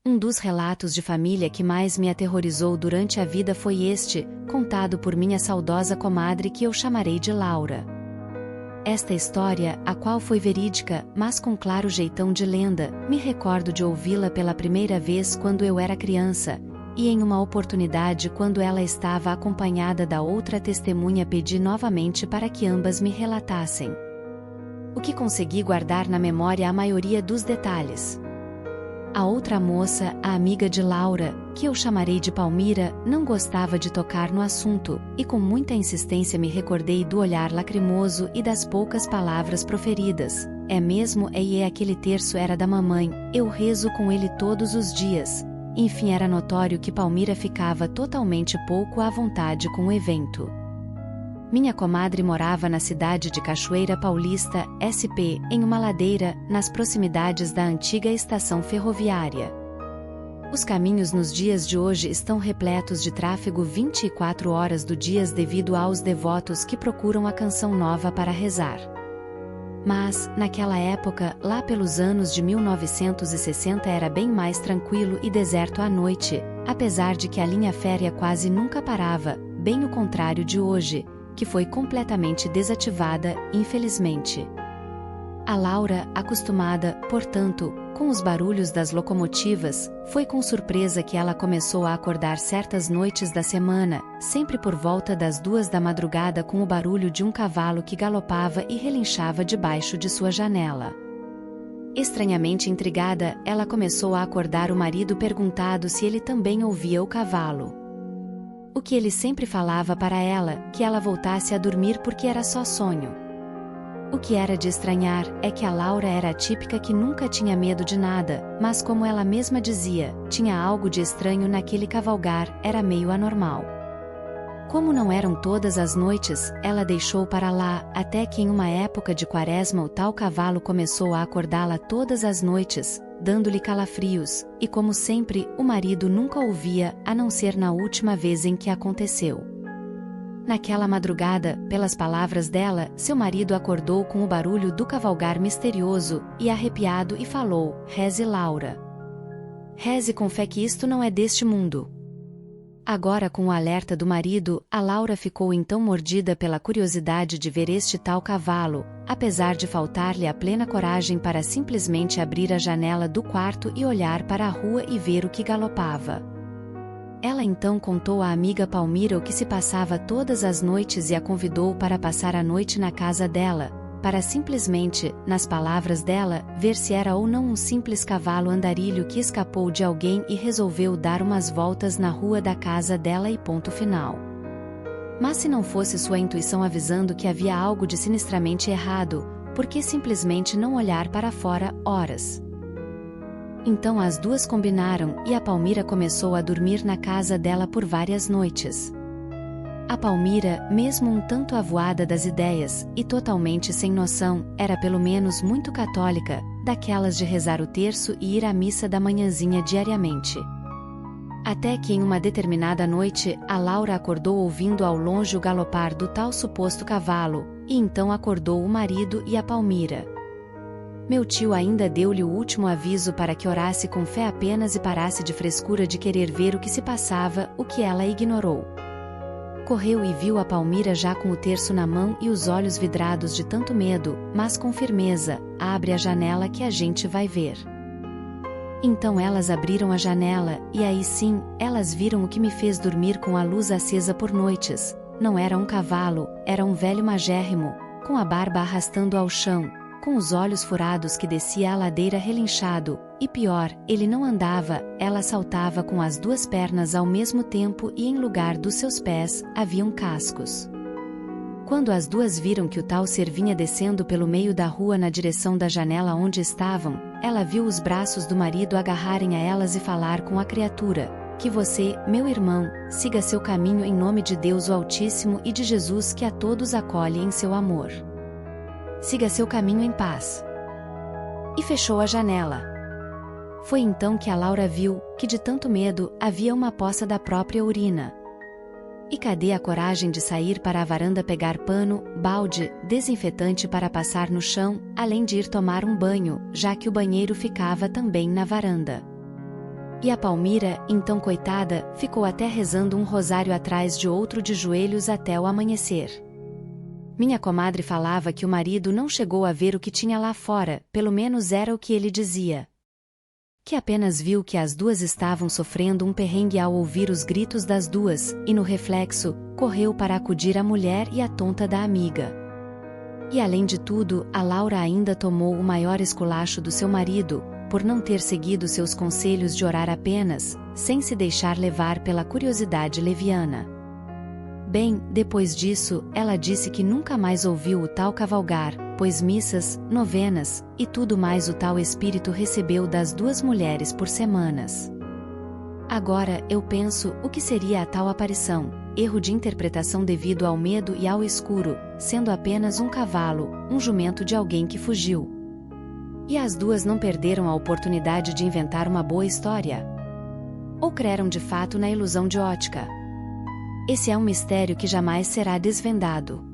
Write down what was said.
Um dos relatos de família que mais me aterrorizou durante a vida foi este, contado por minha saudosa comadre que eu chamarei de Laura. Esta história, a qual foi verídica, mas com claro jeitão de lenda, me recordo de ouvi-la pela primeira vez quando eu era criança, e em uma oportunidade quando ela estava acompanhada da outra testemunha pedi novamente para que ambas me relatassem. O que consegui guardar na memória a maioria dos detalhes. A outra moça, a amiga de Laura, que eu chamarei de Palmira, não gostava de tocar no assunto, e com muita insistência me recordei do olhar lacrimoso e das poucas palavras proferidas. É mesmo, e aquele terço era da mamãe, eu rezo com ele todos os dias. Enfim, era notório que Palmira ficava totalmente pouco à vontade com o evento. Minha comadre morava na cidade de Cachoeira Paulista, SP, em uma ladeira, nas proximidades da antiga estação ferroviária. Os caminhos nos dias de hoje estão repletos de tráfego 24 horas do dia devido aos devotos que procuram a canção nova para rezar. Mas, naquela época, lá pelos anos de 1960 era bem mais tranquilo e deserto à noite, apesar de que a linha férrea quase nunca parava, bem o contrário de hoje, que foi completamente desativada, infelizmente. A Laura, acostumada, portanto, com os barulhos das locomotivas, foi com surpresa que ela começou a acordar certas noites da semana, sempre por volta das 2 da madrugada com o barulho de um cavalo que galopava e relinchava debaixo de sua janela. Estranhamente intrigada, ela começou a acordar o marido perguntando se ele também ouvia o cavalo. O que ele sempre falava para ela, que ela voltasse a dormir porque era só sonho. O que era de estranhar, é que a Laura era a típica que nunca tinha medo de nada, mas como ela mesma dizia, tinha algo de estranho naquele cavalgar, era meio anormal. Como não eram todas as noites, ela deixou para lá, até que em uma época de quaresma o tal cavalo começou a acordá-la todas as noites, dando-lhe calafrios, e como sempre, o marido nunca ouvia, a não ser na última vez em que aconteceu. Naquela madrugada, pelas palavras dela, seu marido acordou com o barulho do cavalgar misterioso, e arrepiado e falou, reze Laura. Reze com fé que isto não é deste mundo. Agora com o alerta do marido, a Laura ficou então mordida pela curiosidade de ver este tal cavalo, apesar de faltar-lhe a plena coragem para simplesmente abrir a janela do quarto e olhar para a rua e ver o que galopava. Ela então contou à amiga Palmira o que se passava todas as noites e a convidou para passar a noite na casa dela, para simplesmente, nas palavras dela, ver se era ou não um simples cavalo andarilho que escapou de alguém e resolveu dar umas voltas na rua da casa dela e ponto final. Mas se não fosse sua intuição avisando que havia algo de sinistramente errado, por que simplesmente não olhar para fora, horas? Então as duas combinaram e a Palmira começou a dormir na casa dela por várias noites. A Palmira, mesmo um tanto avoada das ideias, e totalmente sem noção, era pelo menos muito católica, daquelas de rezar o terço e ir à missa da manhãzinha diariamente. Até que em uma determinada noite, a Laura acordou ouvindo ao longe o galopar do tal suposto cavalo, e então acordou o marido e a Palmira. Meu tio ainda deu-lhe o último aviso para que orasse com fé apenas e parasse de frescura de querer ver o que se passava, o que ela ignorou. Correu e viu a Palmira já com o terço na mão e os olhos vidrados de tanto medo, mas com firmeza, abre a janela que a gente vai ver. Então elas abriram a janela, e aí sim, elas viram o que me fez dormir com a luz acesa por noites. Não era um cavalo, era um velho magérrimo, com a barba arrastando ao chão, com os olhos furados que descia a ladeira relinchado, e pior, ele não andava, ela saltava com as 2 pernas ao mesmo tempo e em lugar dos seus pés, haviam cascos. Quando as duas viram que o tal ser vinha descendo pelo meio da rua na direção da janela onde estavam, ela viu os braços do marido agarrarem a elas e falar com a criatura, que você, meu irmão, siga seu caminho em nome de Deus o Altíssimo e de Jesus que a todos acolhe em seu amor. Siga seu caminho em paz. E fechou a janela. Foi então que a Laura viu, que de tanto medo, havia uma poça da própria urina. E cadê a coragem de sair para a varanda pegar pano, balde, desinfetante para passar no chão, além de ir tomar um banho, já que o banheiro ficava também na varanda. E a Palmira, então coitada, ficou até rezando um rosário atrás de outro de joelhos até o amanhecer. Minha comadre falava que o marido não chegou a ver o que tinha lá fora, pelo menos era o que ele dizia. Que apenas viu que as duas estavam sofrendo um perrengue ao ouvir os gritos das duas, e no reflexo, correu para acudir a mulher e a tonta da amiga. E além de tudo, a Laura ainda tomou o maior esculacho do seu marido, por não ter seguido seus conselhos de orar apenas, sem se deixar levar pela curiosidade leviana. Bem, depois disso, ela disse que nunca mais ouviu o tal cavalgar, pois missas, novenas, e tudo mais o tal espírito recebeu das duas mulheres por semanas. Agora, eu penso, o que seria a tal aparição? Erro de interpretação devido ao medo e ao escuro, sendo apenas um cavalo, um jumento de alguém que fugiu. E as duas não perderam a oportunidade de inventar uma boa história? Ou creram de fato na ilusão de ótica? Esse é um mistério que jamais será desvendado.